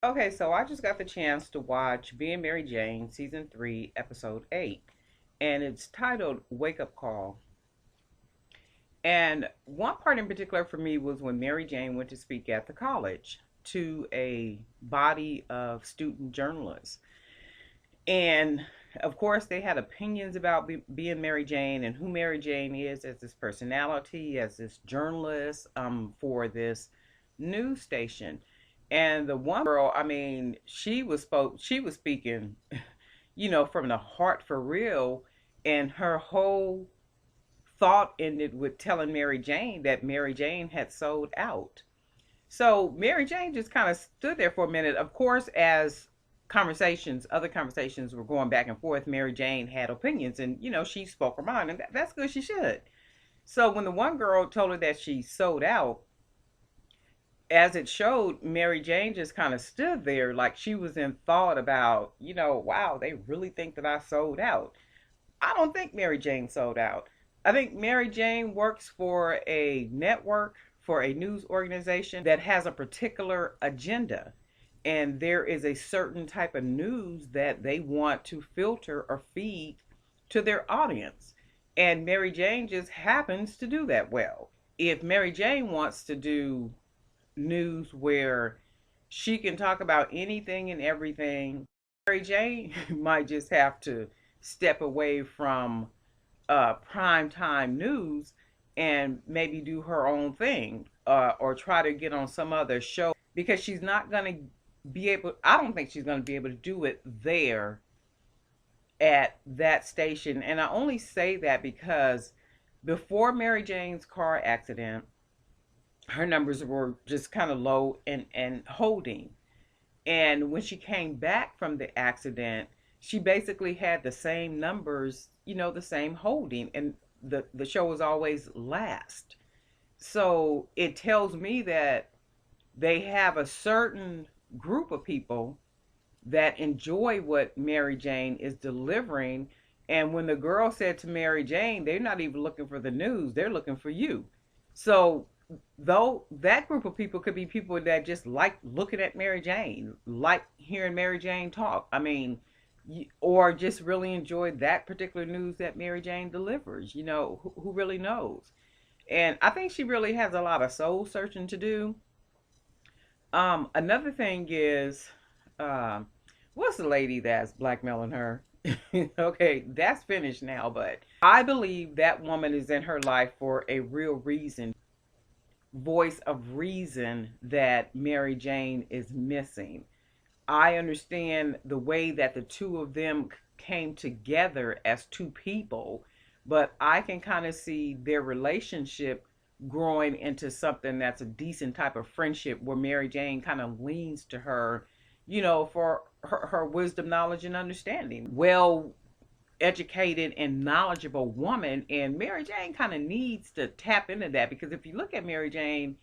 Okay, so I just got the chance to watch Being Mary Jane, season 3, episode 8, and it's titled Wake Up Call. And one part in particular for me was when Mary Jane went to speak at the college to a body of student journalists. And of course, they had opinions about being Mary Jane and who Mary Jane is as this personality, as this journalist for this news station. And the one girl, I mean, she was speaking, from the heart for real, and her whole thought ended with telling Mary Jane that Mary Jane had sold out. So Mary Jane just kind of stood there for a minute. Of course, as other conversations were going back and forth, Mary Jane had opinions, and she spoke her mind, and that's good. She should. So when the one girl told her that she sold out, as it showed, Mary Jane just kind of stood there like she was in thought about, wow, they really think that I sold out. I don't think Mary Jane sold out. I think Mary Jane works for a network, for a news organization that has a particular agenda. And there is a certain type of news that they want to filter or feed to their audience. And Mary Jane just happens to do that well. If Mary Jane wants to do news where she can talk about anything and everything, Mary Jane might just have to step away from prime time news and maybe do her own thing, or try to get on some other show, because she's not going to be able, I don't think she's going to be able to do it there at that station. And I only say that because before Mary Jane's car accident, her numbers were just kind of low and holding. And when she came back from the accident, she basically had the same numbers, the same holding, and the show was always last. So it tells me that they have a certain group of people that enjoy what Mary Jane is delivering. And when the girl said to Mary Jane, they're not even looking for the news, they're looking for you. So though that group of people could be people that just like looking at Mary Jane, like hearing Mary Jane talk. I mean, or just really enjoy that particular news that Mary Jane delivers. Who really knows? And I think she really has a lot of soul searching to do. Another thing is, um, what's the lady that's blackmailing her? Okay, that's finished now, but I believe that woman is in her life for a real reason, voice of reason that Mary Jane is missing. I understand the way that the two of them came together as two people, but I can kind of see their relationship growing into something that's a decent type of friendship where Mary Jane kind of leans to her, for her wisdom, knowledge, and understanding. Well educated and knowledgeable woman, and Mary Jane kind of needs to tap into that, because if you look at Mary Jane,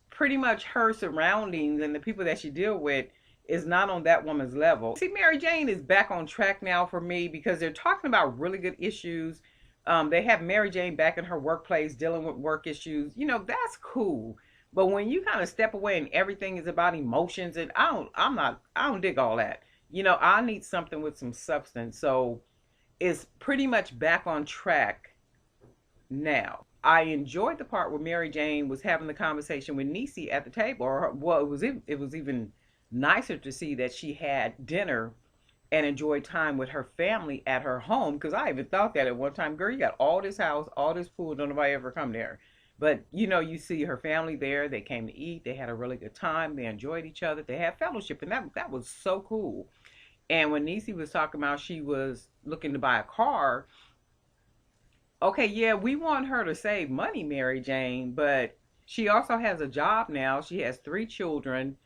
pretty much her surroundings and the people that she deal with is not on that woman's level. See, Mary Jane is back on track now for me because they're talking about really good issues. They have Mary Jane back in her workplace dealing with work issues. That's cool. But when you kind of step away and everything is about emotions, and I don't dig all that. I need something with some substance. So it's pretty much back on track now. I enjoyed the part where Mary Jane was having the conversation with Niecy at the table. Well, it was even nicer to see that she had dinner and enjoyed time with her family at her home. Because I even thought that at one time, girl, you got all this house, all this pool, don't nobody ever come there. But you see her family there. They came to eat. They had a really good time. They enjoyed each other. They had fellowship, and that was so cool. And when Niecy was talking about she was looking to buy a car, okay, yeah, we want her to save money, Mary Jane, but she also has a job now. She has 3 children.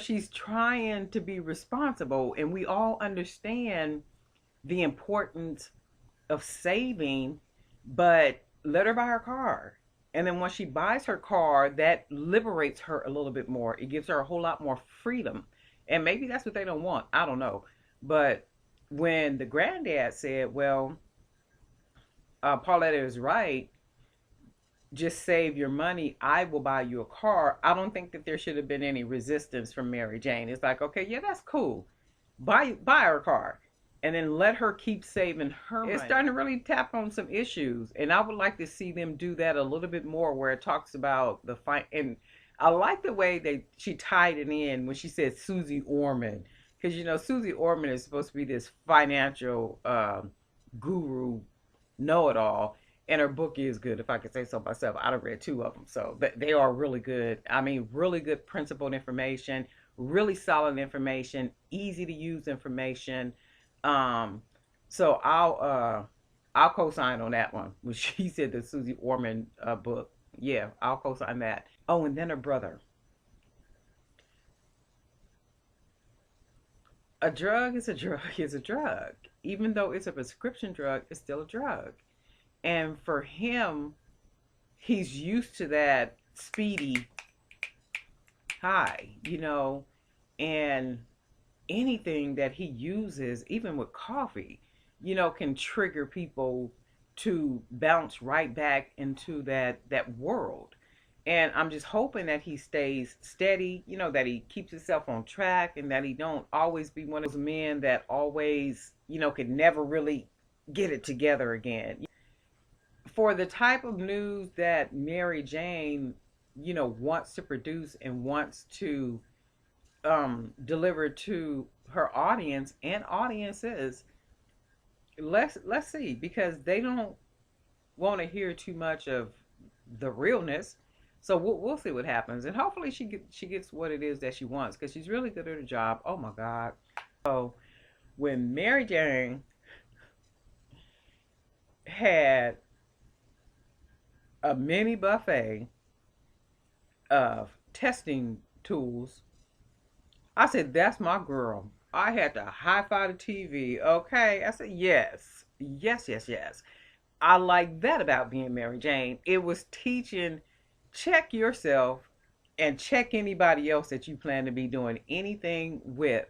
She's trying to be responsible, and we all understand the importance of saving, but let her buy her car. And then once she buys her car, that liberates her a little bit more. It gives her a whole lot more freedom. And maybe that's what they don't want. I don't know. But when the granddad said, well, Pauletta is right, just save your money. I will buy you a car. I don't think that there should have been any resistance from Mary Jane. It's like, okay, yeah, that's cool. Buy her a car. And then let her keep saving her money. It's starting to really tap on some issues. And I would like to see them do that a little bit more, where it talks about the fight. And I like the way she tied it in when she said Susie Orman. Because, Susie Orman is supposed to be this financial guru, know-it-all. And her book is good, if I could say so myself. I've read two of them, so they are really good. I mean, really good principled information, really solid information, easy to use information. So I'll co-sign on that one. When she said the Susie Orman book, yeah, I'll co-sign that. Oh, and then her brother. A drug is a drug is a drug. Even though it's a prescription drug, it's still a drug. And for him, he's used to that speedy high, and anything that he uses, even with coffee, can trigger people to bounce right back into that world. And I'm just hoping that he stays steady, that he keeps himself on track, and that he don't always be one of those men that always, can never really get it together again. For the type of news that Mary Jane, wants to produce and wants to deliver to her audience and audiences, let's see, because they don't want to hear too much of the realness. So we'll see what happens, and hopefully she gets what it is that she wants, because she's really good at her job. Oh my God! So when Mary Jane had a mini buffet of testing tools, I said, that's my girl. I had to high five the TV. Okay. I said, yes. Yes, yes, yes. I like that about being Mary Jane. It was teaching, check yourself and check anybody else that you plan to be doing anything with.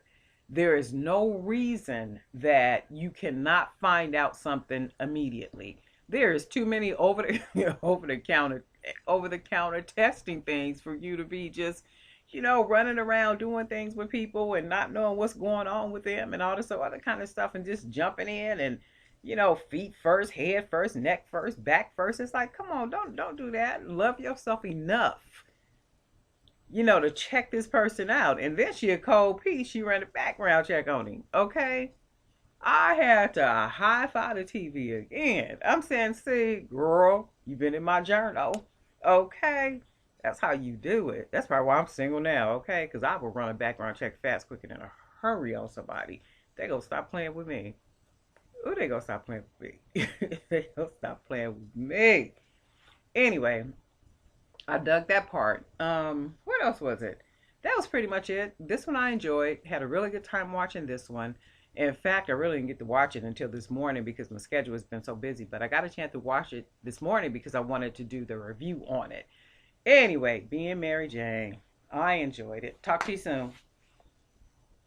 There is no reason that you cannot find out something immediately. There is too many over the counter testing things for you to be just, running around doing things with people and not knowing what's going on with them and all this other kind of stuff, and just jumping in and, feet first, head first, neck first, back first. It's like, come on, don't do that. Love yourself enough, to check this person out. And then she a cold piece. She ran a background check on him. Okay. I had to high five the TV again. I'm saying, see, girl, you've been in my journal. Okay. That's how you do it. That's probably why I'm single now, okay? Because I will run a background check fast, quick, and in a hurry on somebody. They gonna stop playing with me. Ooh, they gonna stop playing with me. They gonna stop playing with me. Anyway, I dug that part. What else was it? That was pretty much it. This one I enjoyed. Had a really good time watching this one. In fact, I really didn't get to watch it until this morning because my schedule has been so busy. But I got a chance to watch it this morning because I wanted to do the review on it. Anyway, being Mary Jane, I enjoyed it. Talk to you soon.